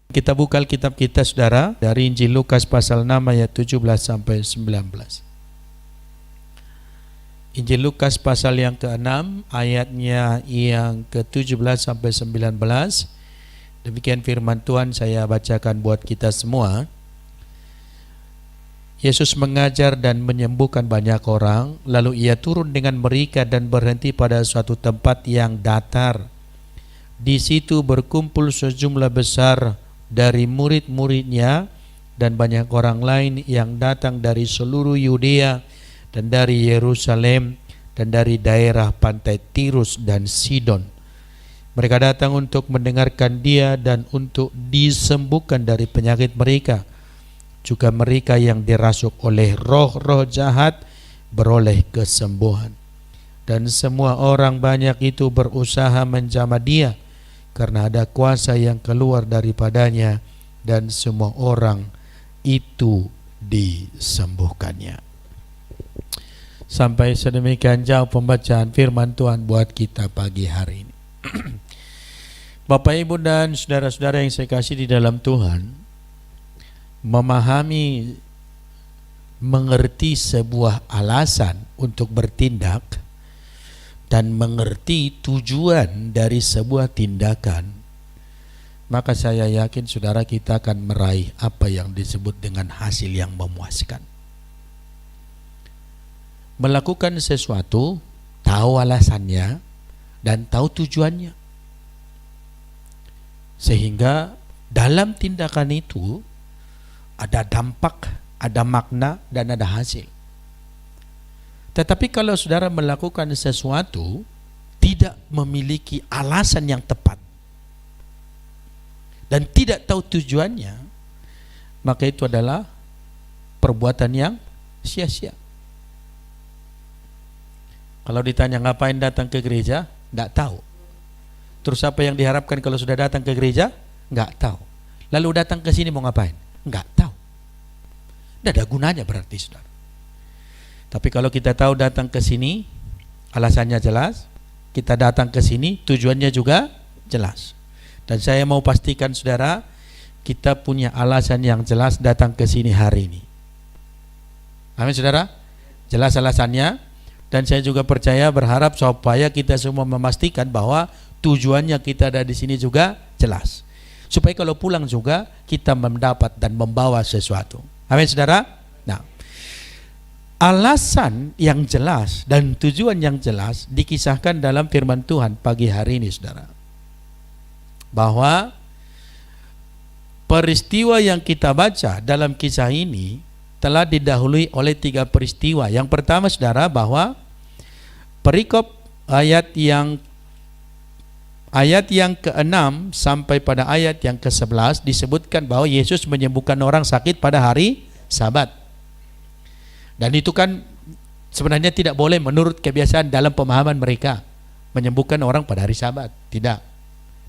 Kita buka Alkitab kita saudara dari Injil Lukas pasal 6 ayat 17 sampai 19. Injil Lukas pasal yang ke-6 ayatnya yang ke-17 sampai 19. Demikian firman Tuhan, saya bacakan buat kita semua. Yesus mengajar dan menyembuhkan banyak orang, lalu ia turun dengan mereka dan berhenti pada suatu tempat yang datar. Di situ berkumpul sejumlah besar dari murid-muridnya dan banyak orang lain yang datang dari seluruh Yudea dan dari Yerusalem dan dari daerah pantai Tirus dan Sidon. Mereka datang untuk mendengarkan dia dan untuk disembuhkan dari penyakit mereka. Juga mereka yang dirasuk oleh roh-roh jahat beroleh kesembuhan. Dan semua orang banyak itu berusaha menjamah dia, karena ada kuasa yang keluar daripadanya, dan semua orang itu disembuhkannya. Sampai sedemikian jauh pembacaan firman Tuhan buat kita pagi hari ini. Bapak, Ibu, dan saudara-saudara yang saya kasih di dalam Tuhan, memahami, mengerti sebuah alasan untuk bertindak dan mengerti tujuan dari sebuah tindakan, maka saya yakin saudara kita akan meraih apa yang disebut dengan hasil yang memuaskan. Melakukan sesuatu, tahu alasannya dan tahu tujuannya, sehingga dalam tindakan itu ada dampak, ada makna, dan ada hasil. Tetapi kalau saudara melakukan sesuatu tidak memiliki alasan yang tepat dan tidak tahu tujuannya, maka itu adalah perbuatan yang sia-sia. Kalau ditanya ngapain datang ke gereja, enggak tahu. Terus apa yang diharapkan kalau sudah datang ke gereja? Enggak tahu. Lalu datang ke sini mau ngapain? Enggak tahu. Tidak ada gunanya berarti saudara. Tapi kalau kita tahu datang ke sini, alasannya jelas, kita datang ke sini, tujuannya juga jelas. Dan saya mau pastikan saudara, kita punya alasan yang jelas datang ke sini hari ini. Amin saudara? Jelas alasannya, dan saya juga percaya, berharap supaya kita semua memastikan bahwa tujuannya kita ada di sini juga jelas. Supaya kalau pulang juga kita mendapat dan membawa sesuatu. Amin saudara? Nah, alasan yang jelas dan tujuan yang jelas dikisahkan dalam firman Tuhan pagi hari ini saudara, bahwa peristiwa yang kita baca dalam kisah ini telah didahului oleh 3 peristiwa. Yang pertama saudara, bahwa perikop ayat yang ke-6 sampai pada ayat yang ke-11 disebutkan bahwa Yesus menyembuhkan orang sakit pada hari Sabat. Dan itu kan sebenarnya tidak boleh menurut kebiasaan dalam pemahaman mereka, menyembuhkan orang pada hari Sabat. Tidak.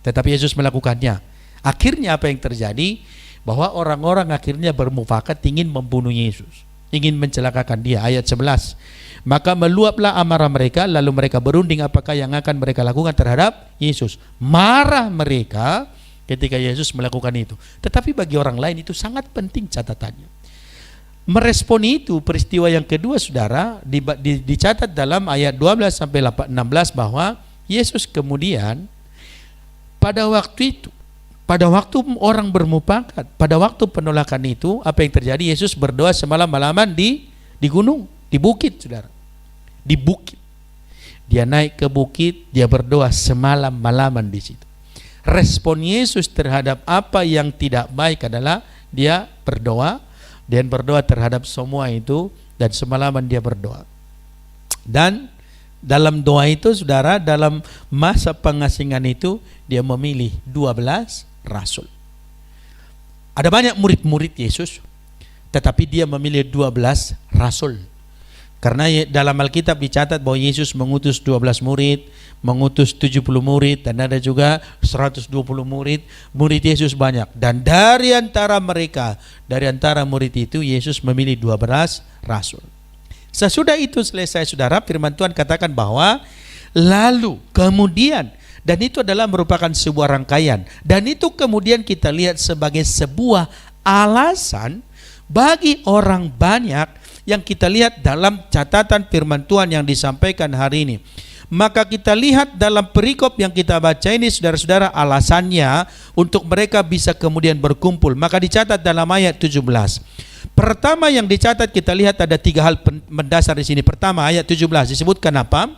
Tetapi Yesus melakukannya. Akhirnya apa yang terjadi? Bahwa orang-orang akhirnya bermufakat ingin membunuh Yesus, ingin mencelakakan dia. Ayat 11. Maka meluaplah amarah mereka, lalu mereka berunding apakah yang akan mereka lakukan terhadap Yesus. Marah mereka ketika Yesus melakukan itu. Tetapi bagi orang lain itu sangat penting catatannya. Merespon itu, peristiwa yang kedua saudara, dicatat dalam ayat 12 sampai 16 bahwa Yesus kemudian pada waktu itu, pada waktu orang bermufakat, pada waktu penolakan itu, apa yang terjadi? Yesus berdoa semalam-malaman di gunung, di bukit saudara, di bukit. Dia naik ke bukit, dia berdoa semalam-malaman di situ. Respon Yesus terhadap apa yang tidak baik adalah dia berdoa, dan berdoa terhadap semua itu, dan semalaman dia berdoa. Dan dalam doa itu saudara, dalam masa pengasingan itu dia memilih 12 rasul. Ada banyak murid-murid Yesus, tetapi dia memilih 12 rasul. Karena dalam Alkitab dicatat bahwa Yesus mengutus 12 murid, mengutus 70 murid, dan ada juga 120 murid. Murid Yesus banyak. Dan dari antara mereka, dari antara murid itu, Yesus memilih 12 rasul. Sesudah itu selesai saudara, firman Tuhan katakan bahwa lalu kemudian Dan itu adalah merupakan sebuah rangkaian. Dan itu kemudian kita lihat sebagai sebuah alasan bagi orang banyak yang kita lihat dalam catatan firman Tuhan yang disampaikan hari ini. Maka kita lihat dalam perikop yang kita baca ini, saudara-saudara, alasannya untuk mereka bisa kemudian berkumpul. Maka dicatat dalam ayat 17. Pertama yang dicatat kita lihat ada 3 hal mendasar di sini. Pertama, ayat 17 disebutkan apa?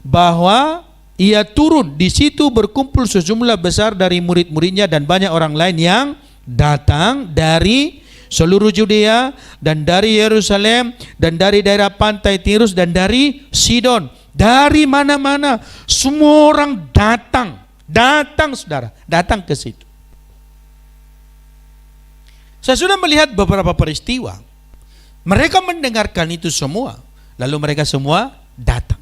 Bahwa ia turun, di situ berkumpul sejumlah besar dari murid-muridnya dan banyak orang lain yang datang dari seluruh Judea dan dari Yerusalem dan dari daerah pantai Tirus dan dari Sidon. Dari mana-mana semua orang datang saudara, datang ke situ. Saya sudah melihat beberapa peristiwa. Mereka mendengarkan itu semua, lalu mereka semua datang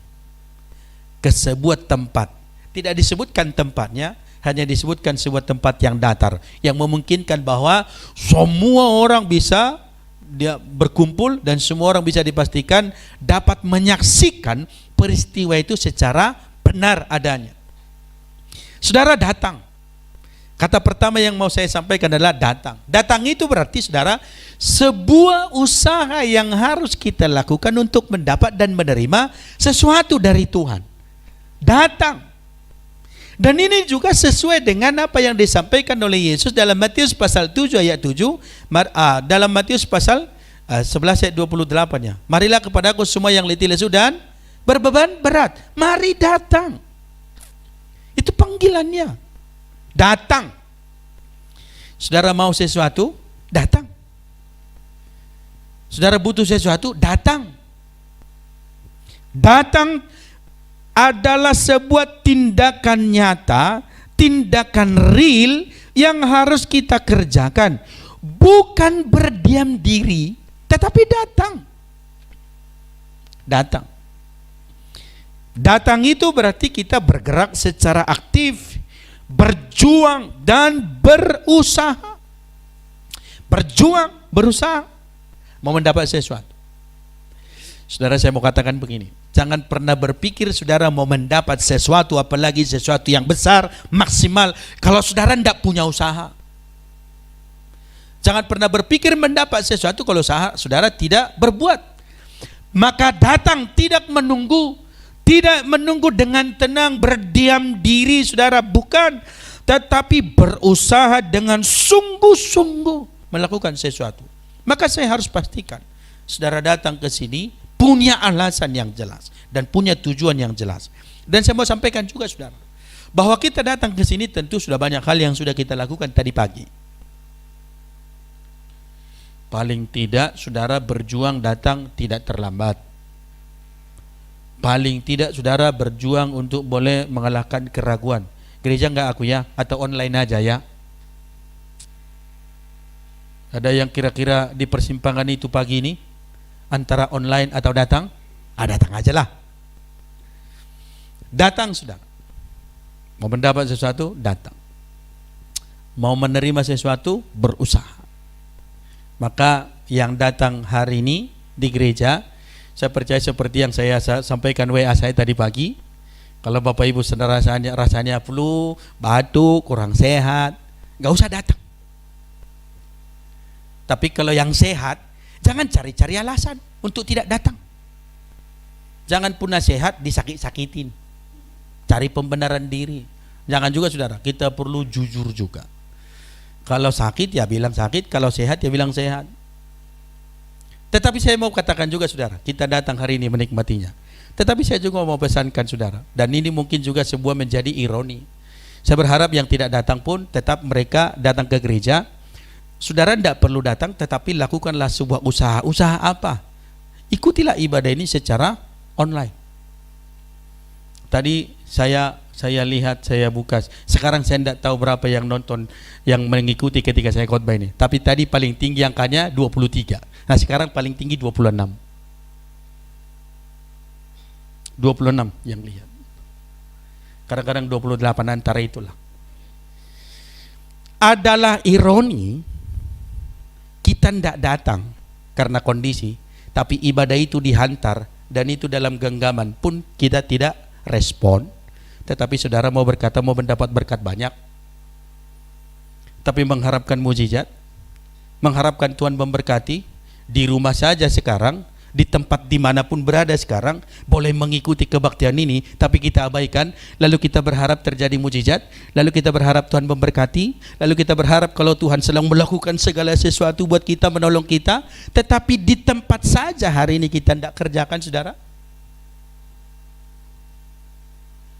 ke sebuah tempat. Tidak disebutkan tempatnya, hanya disebutkan sebuah tempat yang datar, yang memungkinkan bahwa semua orang bisa dia berkumpul dan semua orang bisa dipastikan dapat menyaksikan peristiwa itu secara benar adanya. Saudara datang. Kata pertama yang mau saya sampaikan adalah datang. Datang itu berarti, saudara, sebuah usaha yang harus kita lakukan untuk mendapat dan menerima sesuatu dari Tuhan. Datang. Dan ini juga sesuai dengan apa yang disampaikan oleh Yesus dalam Matius pasal 7 ayat 7, dalam Matius pasal 11 ayat 28-nya. Marilah kepadaku semua yang letih lesu dan berbeban berat, mari datang. Itu panggilannya. Datang. Saudara mau sesuatu, datang. Saudara butuh sesuatu, datang. Datang adalah sebuah tindakan nyata, tindakan real yang harus kita kerjakan. Bukan berdiam diri, tetapi datang. Datang. Datang itu berarti kita bergerak secara aktif, berjuang dan berusaha. Berjuang, berusaha mau mendapat sesuatu. Saudara, saya mau katakan begini, jangan pernah berpikir saudara mau mendapat sesuatu, apalagi sesuatu yang besar, maksimal, kalau saudara tidak punya usaha. Jangan pernah berpikir mendapat sesuatu kalau saudara tidak berbuat. Maka datang, tidak menunggu dengan tenang, berdiam diri, saudara, bukan, tetapi berusaha dengan sungguh-sungguh melakukan sesuatu. Maka saya harus pastikan saudara datang ke sini punya alasan yang jelas dan punya tujuan yang jelas. Dan saya mau sampaikan juga, saudara, bahwa kita datang ke sini tentu sudah banyak hal yang sudah kita lakukan tadi pagi. Paling tidak saudara berjuang datang tidak terlambat. Paling tidak saudara berjuang untuk boleh mengalahkan keraguan. Gereja enggak aku ya, atau online aja ya. Ada yang kira-kira di persimpangan itu pagi ini antara online atau datang? Datang aja lah. Datang saudara. Mau mendapat sesuatu, datang. Mau menerima sesuatu, berusaha. Maka yang datang hari ini di gereja, saya percaya seperti yang saya sampaikan WA saya tadi pagi. Kalau Bapak Ibu saudara rasanya flu, batuk, kurang sehat, nggak usah datang. Tapi kalau yang sehat, jangan cari-cari alasan untuk tidak datang. Jangan punah sehat disakit-sakitin. Cari pembenaran diri. Jangan juga saudara, kita perlu jujur juga. Kalau sakit ya bilang sakit, kalau sehat ya bilang sehat. Tetapi saya mau katakan juga saudara, kita datang hari ini menikmatinya. Tetapi saya juga mau pesankan saudara, dan ini mungkin juga sebuah menjadi ironi. Saya berharap yang tidak datang pun tetap mereka datang ke gereja. Saudara tidak perlu datang, tetapi lakukanlah sebuah usaha. Usaha apa? Ikutilah ibadah ini secara online. Tadi saya lihat, saya buka. Sekarang saya tidak tahu berapa yang nonton, yang mengikuti ketika saya khotbah ini. Tapi tadi paling tinggi angkanya 23. Nah sekarang paling tinggi 26. 26 yang lihat. Kadang-kadang 28 antara itulah. Adalah ironi, kita tidak datang karena kondisi, tapi ibadah itu dihantar dan itu dalam genggaman pun kita tidak respon. Tetapi saudara mau berkata mau mendapat berkat banyak, tapi mengharapkan mujizat, mengharapkan Tuhan memberkati, di rumah saja sekarang, di tempat dimanapun berada sekarang, boleh mengikuti kebaktian ini, tapi kita abaikan, lalu kita berharap terjadi mujizat, lalu kita berharap Tuhan memberkati, lalu kita berharap kalau Tuhan sedang melakukan segala sesuatu buat kita, menolong kita, tetapi di tempat saja hari ini kita tidak kerjakan, saudara.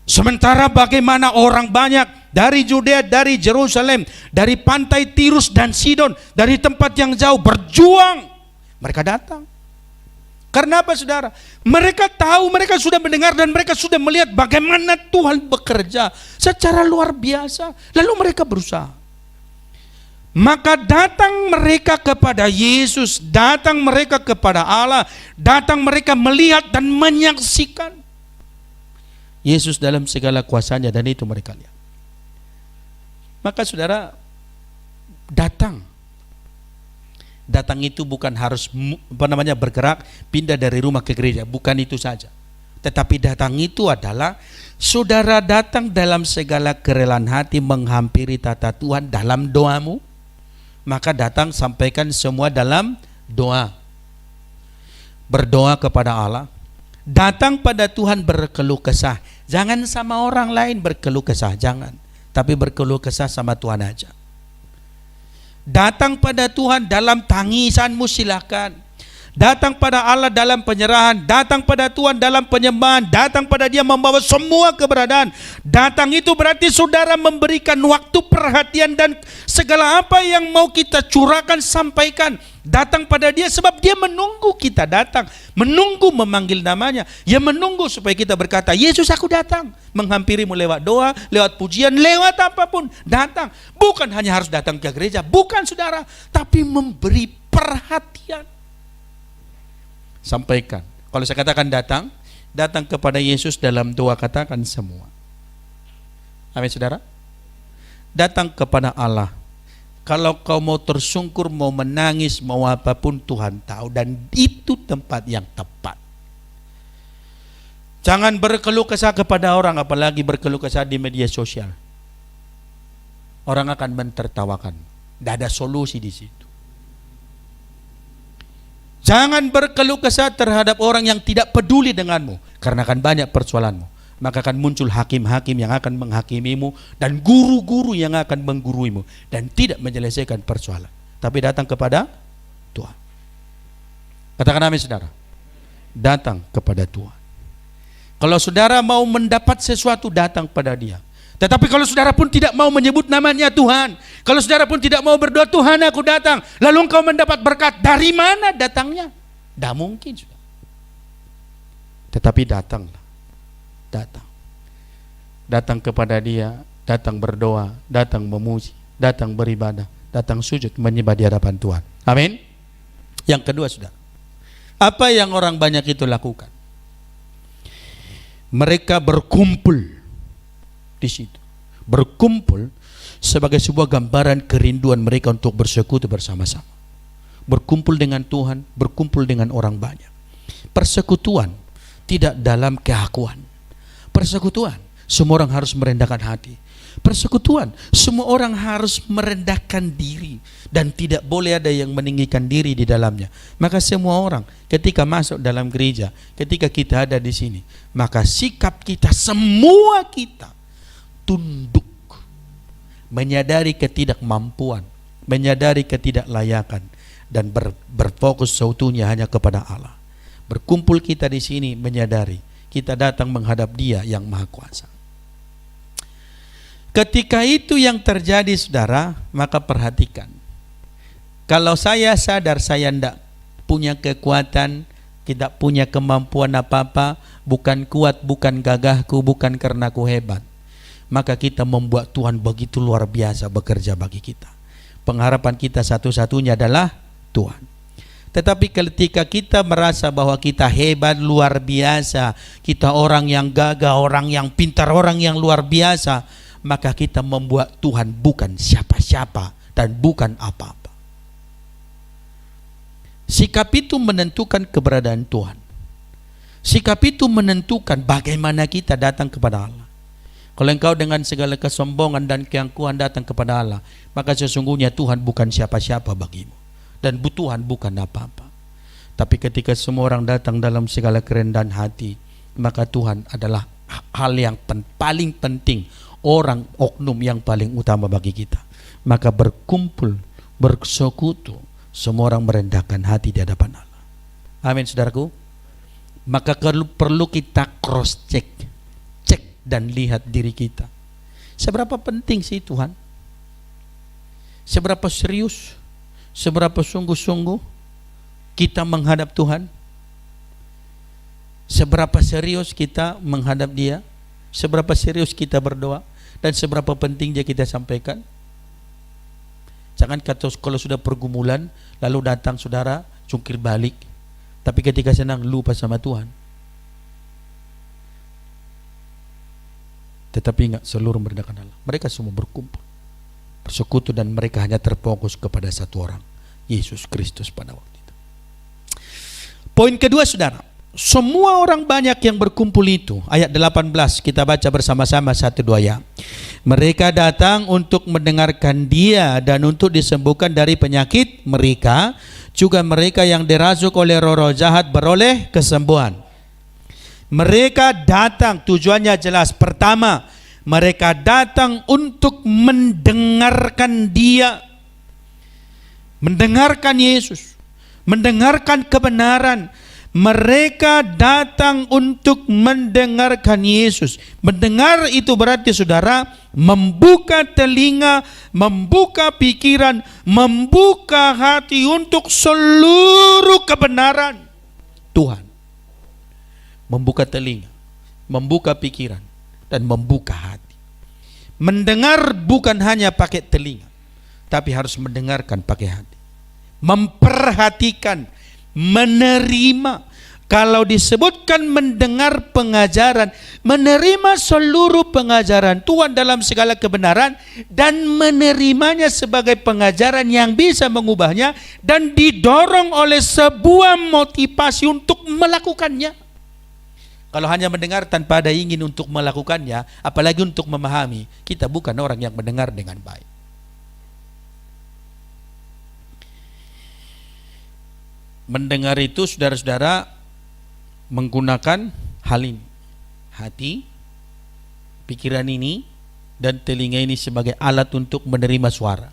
Sementara bagaimana orang banyak dari Judea, dari Yerusalem, dari pantai Tirus dan Sidon, dari tempat yang jauh berjuang, mereka datang. Karena apa, saudara? Mereka tahu, mereka sudah mendengar dan mereka sudah melihat bagaimana Tuhan bekerja secara luar biasa. Lalu mereka berusaha. Maka datang mereka kepada Yesus, datang mereka kepada Allah, datang mereka melihat dan menyaksikan Yesus dalam segala kuasanya, dan itu mereka lihat. Maka saudara, datang itu bukan harus bergerak pindah dari rumah ke gereja, bukan itu saja. Tetapi datang itu adalah saudara datang dalam segala kerelaan hati menghampiri tata Tuhan dalam doamu. Maka datang sampaikan semua dalam doa. Berdoa kepada Allah. Datang pada Tuhan berkeluh kesah. Jangan sama orang lain berkeluh kesah, jangan. Tapi berkeluh kesah sama Tuhan aja. Datang pada Tuhan dalam tangisanmu, silakan. Datang pada Allah dalam penyerahan, datang pada Tuhan dalam penyembahan, datang pada Dia membawa semua keberadaan. Datang itu berarti saudara memberikan waktu, perhatian, dan segala apa yang mau kita curahkan, sampaikan. Datang pada Dia sebab Dia menunggu kita datang, menunggu memanggil namanya. Dia menunggu supaya kita berkata, Yesus aku datang, menghampirimu lewat doa, lewat pujian, lewat apapun. Datang, bukan hanya harus datang ke gereja, bukan saudara, tapi memberi perhatian. Sampaikan. Kalau saya katakan datang kepada Yesus dalam doa, katakan semua. Amin, saudara. Datang kepada Allah. Kalau kau mau tersungkur, mau menangis, mau apapun, Tuhan tahu, dan itu tempat yang tepat. Jangan berkeluh kesah kepada orang, apalagi berkeluh kesah di media sosial. Orang akan mentertawakan. Tidak ada solusi di situ. Jangan berkeluh kesah terhadap orang yang tidak peduli denganmu, karena akan banyak persoalanmu. Maka akan muncul hakim-hakim yang akan menghakimimu dan guru-guru yang akan mengguruimu dan tidak menyelesaikan persoalan. Tapi datang kepada Tuhan. Katakan amin, saudara. Datang kepada Tuhan. Kalau saudara mau mendapat sesuatu, datang pada Dia. Tetapi kalau saudara pun tidak mau menyebut namanya Tuhan, kalau saudara pun tidak mau berdoa, Tuhan aku datang, lalu engkau mendapat berkat, dari mana datangnya? Tidak mungkin, saudara. Tetapi datanglah. Datang kepada Dia, datang berdoa, datang memuji, datang beribadah, datang sujud menyembah di hadapan Tuhan. Amin. Yang kedua, saudara, apa yang orang banyak itu lakukan? Mereka berkumpul di situ. Berkumpul sebagai sebuah gambaran kerinduan mereka untuk bersekutu bersama-sama. Berkumpul dengan Tuhan, berkumpul dengan orang banyak. Persekutuan tidak dalam keakuan. Persekutuan, semua orang harus merendahkan hati. Persekutuan, semua orang harus merendahkan diri dan tidak boleh ada yang meninggikan diri di dalamnya. Maka semua orang ketika masuk dalam gereja, ketika kita ada di sini, maka sikap kita, semua kita tunduk, menyadari ketidakmampuan, menyadari ketidaklayakan, dan berfokus seutuhnya hanya kepada Allah. Berkumpul kita di sini menyadari kita datang menghadap Dia yang Maha Kuasa. Ketika itu yang terjadi, saudara, maka perhatikan. Kalau saya sadar saya tidak punya kekuatan, tidak punya kemampuan apa-apa, bukan kuat, bukan gagahku, bukan karena aku hebat, maka kita membuat Tuhan begitu luar biasa bekerja bagi kita. Pengharapan kita satu-satunya adalah Tuhan. Tetapi ketika kita merasa bahwa kita hebat, luar biasa, kita orang yang gagah, orang yang pintar, orang yang luar biasa, maka kita membuat Tuhan bukan siapa-siapa dan bukan apa-apa. Sikap itu menentukan keberadaan Tuhan. Sikap itu menentukan bagaimana kita datang kepada Allah. Kalau engkau dengan segala kesombongan dan keangkuhan datang kepada Allah, maka sesungguhnya Tuhan bukan siapa-siapa bagimu. Dan Tuhan bukan apa-apa. Tapi ketika semua orang datang dalam segala kerendahan hati, maka Tuhan adalah hal yang paling penting, orang oknum yang paling utama bagi kita. Maka berkumpul, bersekutu, semua orang merendahkan hati di hadapan Allah. Amin, saudaraku. Maka perlu kita cross check, cek dan lihat diri kita. Seberapa penting sih Tuhan? Seberapa serius, seberapa sungguh-sungguh kita menghadap Tuhan? Seberapa serius kita menghadap Dia? Seberapa serius kita berdoa? Dan seberapa penting dia kita sampaikan? Jangan kalau sudah pergumulan lalu datang saudara jungkir balik, tapi ketika senang lupa sama Tuhan. Tetapi ingat, seluruh merendahkan Allah. Mereka semua berkumpul, bersekutu, dan mereka hanya terfokus kepada satu orang, Yesus Kristus pada waktu itu. Poin kedua, saudara, semua orang banyak yang berkumpul itu, ayat 18 kita baca bersama-sama 1-2 ya. Mereka datang untuk mendengarkan Dia dan untuk disembuhkan dari penyakit mereka. Juga mereka yang dirasuk oleh roh-roh jahat beroleh kesembuhan. Mereka datang, tujuannya jelas. Pertama, mereka datang untuk mendengarkan Dia, mendengarkan Yesus, mendengarkan kebenaran. Mereka datang untuk mendengarkan Yesus. Mendengar itu berarti saudara membuka telinga, membuka pikiran, membuka hati untuk seluruh kebenaran Tuhan. Membuka telinga, membuka pikiran, dan membuka hati. Mendengar bukan hanya pakai telinga, tapi harus mendengarkan pakai hati. Memperhatikan, menerima. Kalau disebutkan mendengar pengajaran, menerima seluruh pengajaran Tuhan dalam segala kebenaran dan menerimanya sebagai pengajaran yang bisa mengubahnya dan didorong oleh sebuah motivasi untuk melakukannya. Kalau hanya mendengar tanpa ada ingin untuk melakukannya, apalagi untuk memahami, kita bukan orang yang mendengar dengan baik. Mendengar itu saudara-saudara menggunakan hal ini, hati, pikiran ini, dan telinga ini sebagai alat untuk menerima suara.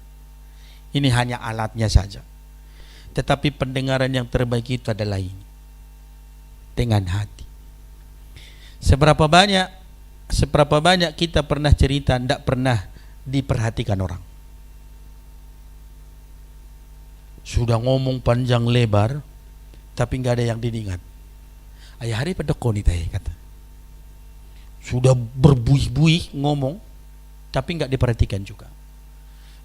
Ini hanya alatnya saja. Tetapi pendengaran yang terbaik itu adalah ini, dengan hati. Seberapa banyak kita pernah cerita tidak pernah diperhatikan orang. Sudah ngomong panjang lebar, tapi nggak ada yang diingat. Ayah hari pada koni teh kata. Sudah berbuih-buih ngomong, tapi nggak diperhatikan juga.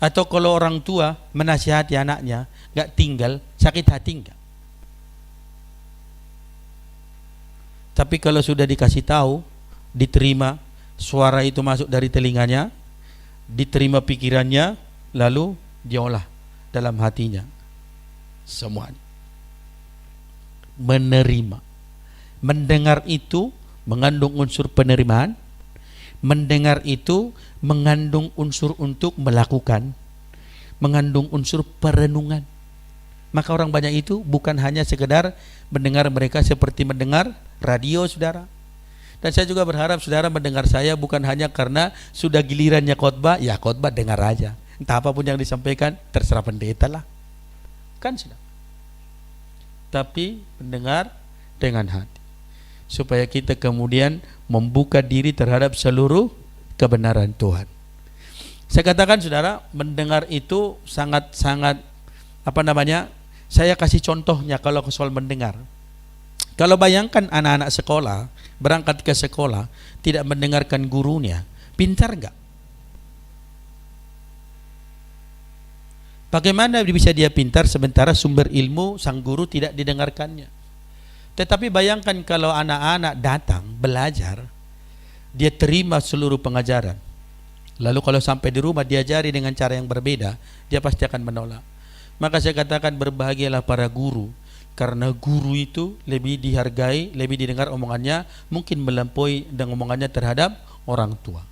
Atau kalau orang tua menasihati anaknya, nggak tinggal, sakit hati nggak. Tapi kalau sudah dikasih tahu, diterima, suara itu masuk dari telinganya, diterima pikirannya, lalu diolah dalam hatinya. Semuanya menerima. Mendengar itu mengandung unsur penerimaan. Mendengar itu mengandung unsur untuk melakukan, mengandung unsur perenungan. Maka orang banyak itu bukan hanya sekedar mendengar mereka seperti mendengar radio, saudara. Dan saya juga berharap saudara mendengar saya bukan hanya karena sudah gilirannya khotbah, ya khotbah dengar aja. Entah apapun yang disampaikan terserah pendeta lah. Kan sudah. Tapi mendengar dengan hati, supaya kita kemudian membuka diri terhadap seluruh kebenaran Tuhan. Saya katakan saudara, mendengar itu sangat-sangat saya kasih contohnya kalau soal mendengar. Kalau bayangkan anak-anak sekolah berangkat ke sekolah tidak mendengarkan gurunya, pintar enggak? Bagaimana bisa dia pintar sementara sumber ilmu sang guru tidak didengarkannya? Tetapi bayangkan kalau anak-anak datang belajar, dia terima seluruh pengajaran. Lalu kalau sampai di rumah diajari dengan cara yang berbeda, dia pasti akan menolak. Maka saya katakan berbahagialah para guru, karena guru itu lebih dihargai, lebih didengar omongannya, mungkin melampaui dengan omongannya terhadap orang tua.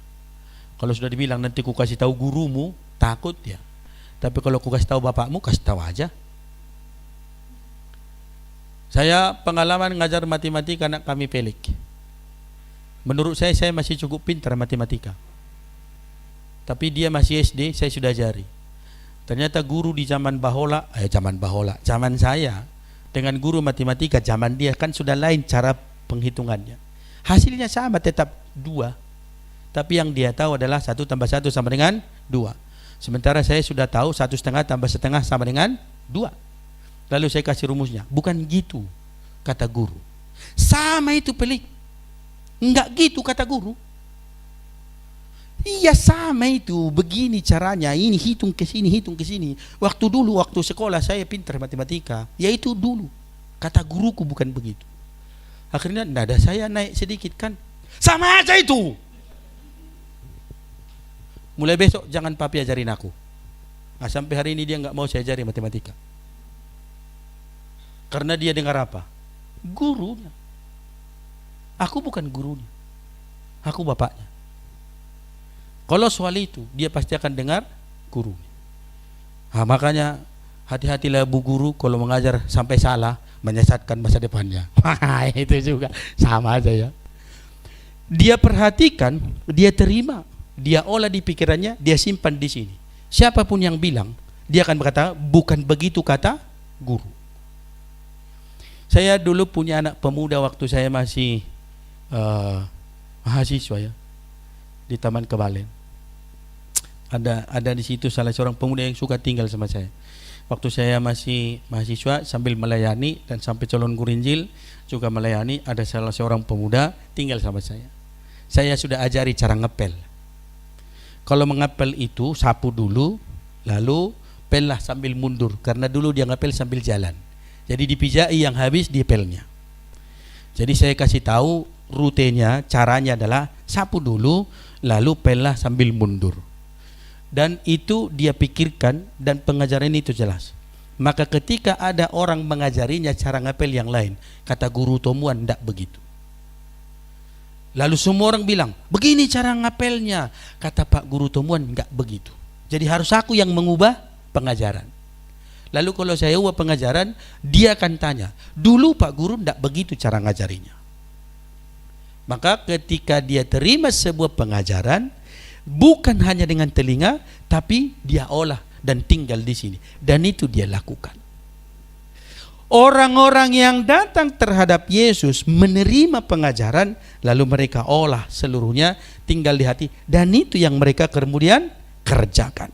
Kalau sudah dibilang nanti ku kasih tahu gurumu, takut ya. Tapi kalau ku kasih tahu bapakmu, kasih tahu aja. Saya pengalaman ngajar matematika anak kami pelik. Menurut saya masih cukup pintar matematika. Tapi dia masih SD, saya sudah ajari. Ternyata guru di zaman zaman saya dengan guru matematika zaman dia kan sudah lain cara penghitungannya. Hasilnya sama, tetap 2. Tapi yang dia tahu adalah 1 tambah 1 sama dengan 2. Sementara saya sudah tahu 1,5 tambah 1/2 sama dengan 2. Lalu saya kasih rumusnya. Bukan gitu, kata guru. Sama itu pelik. Enggak gitu kata guru. Iya sama itu, begini caranya, ini hitung ke sini, hitung ke sini. Waktu sekolah saya pintar matematika, yaitu dulu. Kata guruku bukan begitu. Akhirnya nada saya naik sedikit kan. Sama aja itu. Mulai besok jangan papi ajarin aku. Nah, sampai hari ini dia nggak mau saya ajari matematika. Karena dia dengar apa? Gurunya. Aku bukan gurunya. Aku bapaknya. Kalau soal itu dia pasti akan dengar gurunya. Nah, makanya hati-hatilah bu guru kalau mengajar sampai salah, menyesatkan masa depannya. Itu juga sama aja ya. Dia perhatikan, dia terima, dia olah di pikirannya, dia simpan di sini. Siapapun yang bilang, dia akan berkata bukan begitu kata guru. Saya dulu punya anak pemuda waktu saya masih mahasiswa ya, di Taman Kebalen. Ada di situ salah seorang pemuda yang suka tinggal sama saya. Waktu saya masih mahasiswa sambil melayani dan sampai calon guru Injil juga melayani, ada salah seorang pemuda tinggal sama saya. Saya sudah ajari cara ngepel. Kalau mengepel itu sapu dulu, lalu pellah sambil mundur, karena dulu dia ngepel sambil jalan. Jadi dipijai yang habis di pelnya. Jadi saya kasih tahu rutenya, caranya adalah sapu dulu, lalu pellah sambil mundur. Dan itu dia pikirkan dan pengajaran itu jelas. Maka ketika ada orang mengajarinya cara ngepel yang lain, kata guru Tomuan tidak begitu. Lalu semua orang bilang, begini cara ngapelnya. Kata Pak Guru Tomuan, enggak begitu. Jadi harus aku yang mengubah pengajaran. Lalu kalau saya ubah pengajaran, dia akan tanya, dulu Pak Guru enggak begitu cara ngajarinya. Maka ketika dia terima sebuah pengajaran, bukan hanya dengan telinga, tapi dia olah dan tinggal di sini. Dan itu dia lakukan. Orang-orang yang datang terhadap Yesus menerima pengajaran, lalu mereka olah seluruhnya, tinggal di hati, dan itu yang mereka kemudian kerjakan.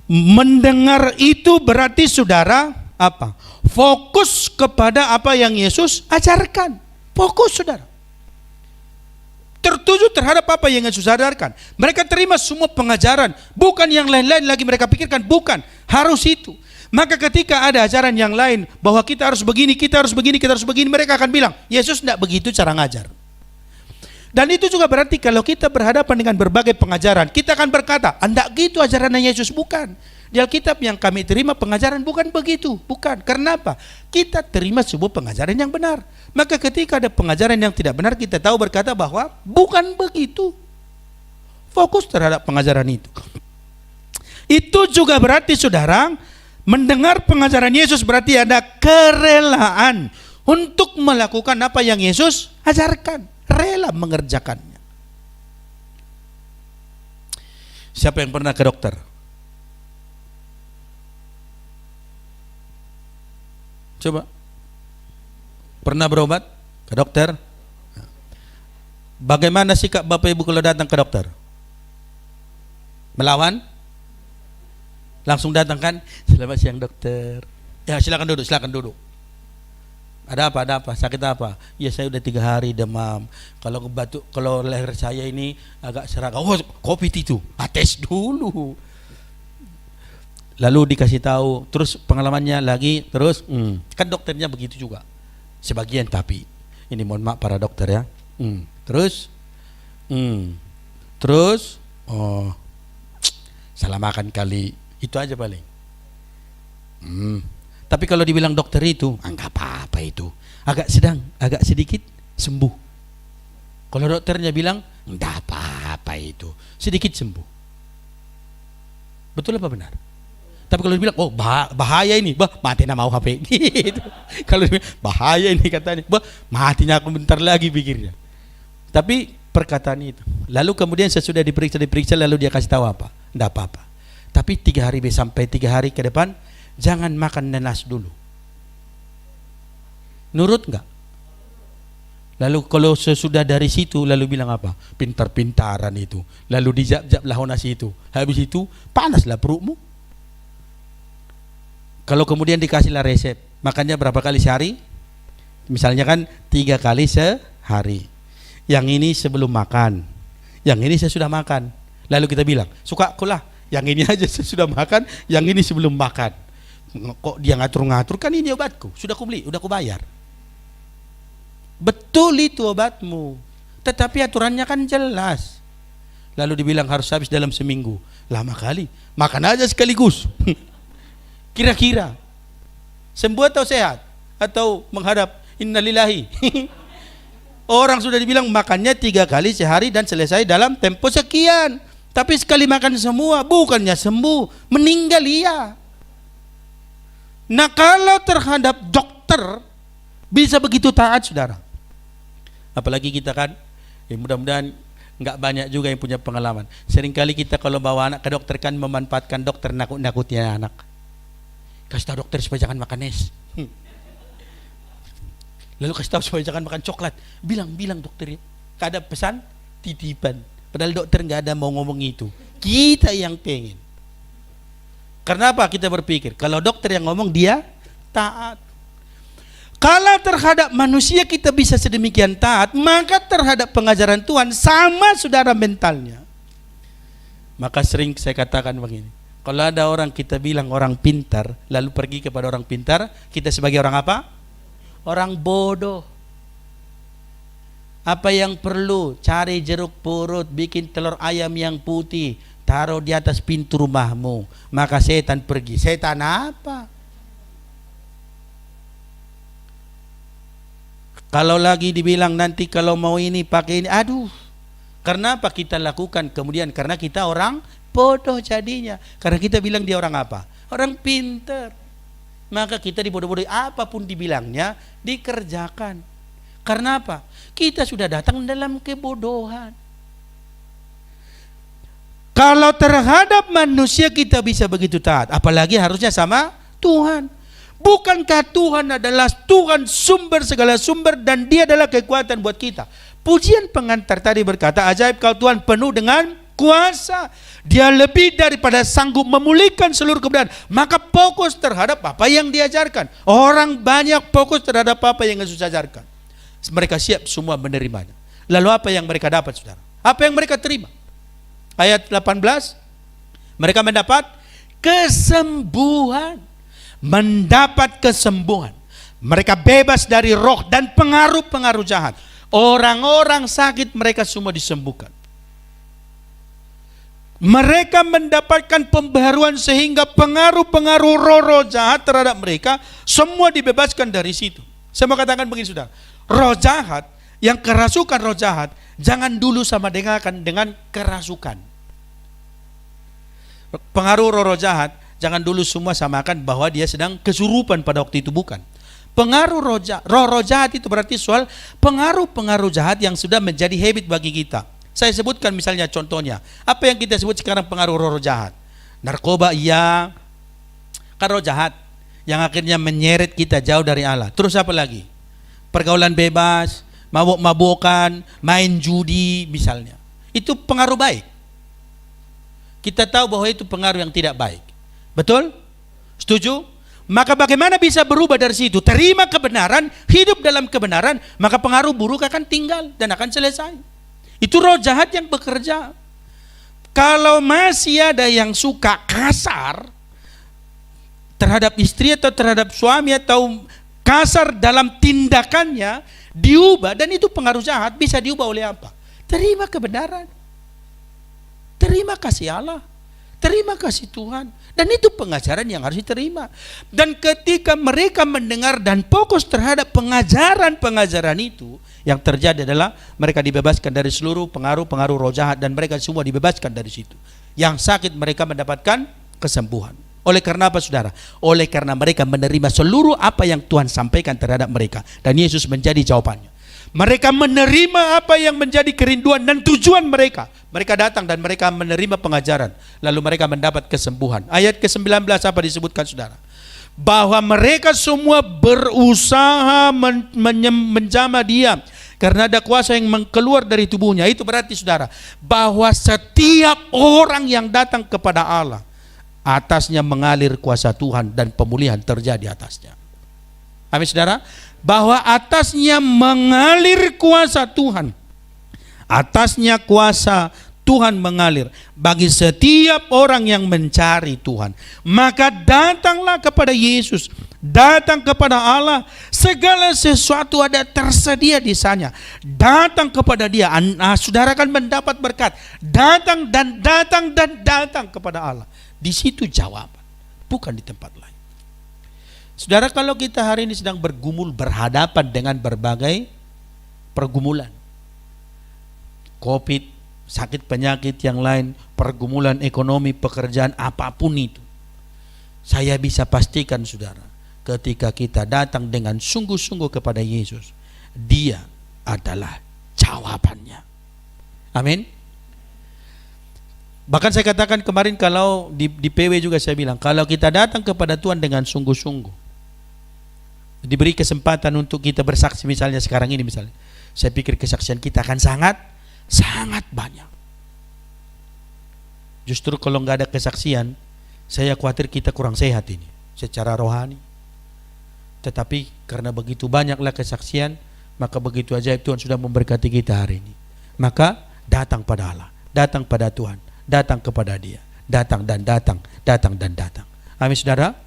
Mendengar itu berarti saudara apa? Fokus kepada apa yang Yesus ajarkan. Fokus saudara. Tertuju terhadap apa yang Yesus ajarkan. Mereka terima semua pengajaran, bukan yang lain-lain lagi mereka pikirkan, bukan, harus itu. Maka ketika ada ajaran yang lain bahwa kita harus begini, kita harus begini, kita harus begini, mereka akan bilang, Yesus tidak begitu cara ngajar. Dan itu juga berarti kalau kita berhadapan dengan berbagai pengajaran, kita akan berkata, tidak gitu ajaran Yesus, bukan. Di Alkitab yang kami terima pengajaran bukan begitu, bukan. Karena apa? Kita terima sebuah pengajaran yang benar. Maka ketika ada pengajaran yang tidak benar, kita tahu berkata bahwa bukan begitu. Fokus terhadap pengajaran itu. Itu juga berarti saudara, mendengar pengajaran Yesus berarti ada kerelaan untuk melakukan apa yang Yesus ajarkan, rela mengerjakannya. Siapa yang pernah ke dokter? Coba. Pernah berobat ke dokter? Bagaimana sikap Bapak Ibu kalau datang ke dokter? Melawan? Langsung datang kan, selamat siang dokter. Ya silakan duduk. Ada apa? Sakit apa? Ya saya udah 3 hari demam. Kalau batuk, kalau leher saya ini agak serak. Oh COVID itu, tes dulu. Lalu dikasih tahu, terus pengalamannya lagi, terus kan dokternya begitu juga. Sebagian tapi, ini mohon maaf para dokter ya. Terus, oh salah makan kali. Itu aja paling. Tapi kalau dibilang dokter itu, enggak apa-apa itu. Agak sedang, agak sedikit sembuh. Kalau dokternya bilang, enggak apa-apa itu sedikit sembuh. Betul apa benar? Tapi kalau dibilang, oh bahaya ini, mati na mau HP. Gitu. Kalau dibilang, bahaya ini katanya, matinya aku bentar lagi pikirnya. Tapi perkataan itu. Lalu kemudian sesudah diperiksa lalu dia kasih tahu apa? Tidak apa-apa. Tapi 3 hari sampai 3 hari ke depan, jangan makan nanas dulu. Nurut enggak? Lalu kalau sesudah dari situ lalu bilang apa? Pintar-pintaran itu. Lalu dijab-jab lah nasi itu. Habis itu panaslah perutmu. Kalau kemudian dikasihlah resep, makannya berapa kali sehari? Misalnya kan 3 kali sehari. Yang ini sebelum makan, yang ini saya sudah makan. Lalu kita bilang, suka kulah, yang ini aja saya sudah makan, yang ini sebelum makan. Kok dia ngatur-ngatur, kan ini obatku, sudah aku beli, sudah aku bayar. Betul itu obatmu, tetapi aturannya kan jelas. Lalu dibilang harus habis dalam seminggu. Lama kali, makan aja sekaligus. Kira-kira sembuh atau sehat? Atau menghadap innalillahi? Orang sudah dibilang makannya 3 kali sehari dan selesai dalam tempo sekian. Tapi sekali makan semua, bukannya sembuh, meninggal ia. Nah kalau terhadap dokter bisa begitu taat, saudara. Apalagi kita kan, mudah-mudahan nggak banyak juga yang punya pengalaman. Seringkali kita kalau bawa anak ke dokter kan memanfaatkan dokter nakut-nakutnya anak. Kasih tahu dokter supaya jangan makan es. Lalu kasih tahu supaya jangan makan coklat. Bilang dokter ya. Ada pesan titipan. Padahal dokter nggak ada mau ngomong itu. Kita yang pengen. Karena apa? Kita berpikir kalau dokter yang ngomong dia taat. Kalau terhadap manusia kita bisa sedemikian taat, maka terhadap pengajaran Tuhan sama saudara mentalnya. Maka sering saya katakan begini. Kalau ada orang kita bilang orang pintar, lalu pergi kepada orang pintar, kita sebagai orang apa? Orang bodoh. Apa yang perlu? Cari jeruk purut, bikin telur ayam yang putih, taruh di atas pintu rumahmu, maka setan pergi. Setan apa? Kalau lagi dibilang nanti kalau mau ini pakai ini, aduh. Karena apa kita lakukan? Kemudian karena kita orang bodoh jadinya. Karena kita bilang dia orang apa? Orang pintar. Maka kita dibodoh-bodohi, apapun dibilangnya dikerjakan. Karena apa? Kita sudah datang dalam kebodohan. Kalau terhadap manusia kita bisa begitu taat, apalagi harusnya sama Tuhan. Bukankah Tuhan adalah Tuhan sumber segala sumber dan dia adalah kekuatan buat kita. Pujian pengantar tadi berkata, ajaib kau Tuhan penuh dengan kuasa. Dia lebih daripada sanggup memulihkan seluruh kebenaran. Maka fokus terhadap apa yang diajarkan. Orang banyak fokus terhadap apa yang Yesus ajarkan. Mereka siap semua menerimanya. Lalu apa yang mereka dapat, saudara? Apa yang mereka terima? Ayat 18, mereka mendapat kesembuhan. Mendapat kesembuhan. Mereka bebas dari roh dan pengaruh-pengaruh jahat. Orang-orang sakit mereka semua disembuhkan. Mereka mendapatkan pembaharuan sehingga pengaruh-pengaruh roh-roh jahat terhadap mereka semua dibebaskan dari situ. Saya mau katakan begini, saudara. Roh jahat, yang kerasukan roh jahat, jangan dulu sama dengan kerasukan. Pengaruh roh-roh jahat, jangan dulu semua samakan bahwa dia sedang kesurupan pada waktu itu, bukan. Pengaruh roh-roh jahat itu berarti soal pengaruh-pengaruh jahat yang sudah menjadi habit bagi kita. Saya sebutkan misalnya contohnya. Apa yang kita sebut sekarang pengaruh roh jahat? Narkoba iya. Kan roh jahat yang akhirnya menyeret kita jauh dari Allah. Terus apa lagi? Pergaulan bebas, mabuk-mabukan, main judi misalnya. Itu pengaruh baik. Kita tahu bahwa itu pengaruh yang tidak baik. Betul? Setuju? Maka bagaimana bisa berubah dari situ? Terima kebenaran, hidup dalam kebenaran, maka pengaruh buruk akan tinggal dan akan selesai. Itu roh jahat yang bekerja. Kalau masih ada yang suka kasar terhadap istri atau terhadap suami atau kasar dalam tindakannya, diubah, dan itu pengaruh jahat, bisa diubah oleh apa? Terima kebenaran. Terima kasih Allah. Terima kasih Tuhan. Dan itu pengajaran yang harus diterima. Dan ketika mereka mendengar dan fokus terhadap pengajaran-pengajaran itu, yang terjadi adalah mereka dibebaskan dari seluruh pengaruh-pengaruh roh jahat dan mereka semua dibebaskan dari situ. Yang sakit mereka mendapatkan kesembuhan. Oleh karena apa saudara? Oleh karena mereka menerima seluruh apa yang Tuhan sampaikan terhadap mereka. Dan Yesus menjadi jawabannya. Mereka menerima apa yang menjadi kerinduan dan tujuan mereka. Mereka datang dan mereka menerima pengajaran. Lalu mereka mendapat kesembuhan. Ayat ke-19 apa disebutkan saudara? Bahwa mereka semua berusaha menjamah dia. Karena ada kuasa yang keluar dari tubuhnya. Itu berarti saudara, bahwa setiap orang yang datang kepada Allah, atasnya mengalir kuasa Tuhan dan pemulihan terjadi atasnya. Amin saudara. Bahwa atasnya mengalir kuasa Tuhan. Atasnya kuasa Tuhan mengalir bagi setiap orang yang mencari Tuhan. Maka datanglah kepada Yesus, datang kepada Allah. Segala sesuatu ada tersedia di sana. Datang kepada Dia, saudara akan mendapat berkat. Datang dan datang dan datang kepada Allah. Di situ jawaban, bukan di tempat lain. Saudara, kalau kita hari ini sedang berhadapan dengan berbagai pergumulan, COVID, sakit penyakit yang lain, pergumulan ekonomi, pekerjaan, apapun itu, saya bisa pastikan saudara, ketika kita datang dengan sungguh-sungguh kepada Yesus, Dia adalah jawabannya. Amin. Bahkan saya katakan kemarin, kalau di PW juga saya bilang, kalau kita datang kepada Tuhan dengan sungguh-sungguh, diberi kesempatan untuk kita bersaksi, misalnya sekarang ini misalnya, saya pikir kesaksian kita akan sangat banyak. Justru kalau nggak ada kesaksian, saya khawatir kita kurang sehat ini secara rohani. Tetapi karena begitu banyaklah kesaksian, maka begitu ajaib Tuhan sudah memberkati kita hari ini. Maka datang pada Allah, datang pada Tuhan, datang kepada Dia, datang dan datang, datang dan datang. Amin saudara.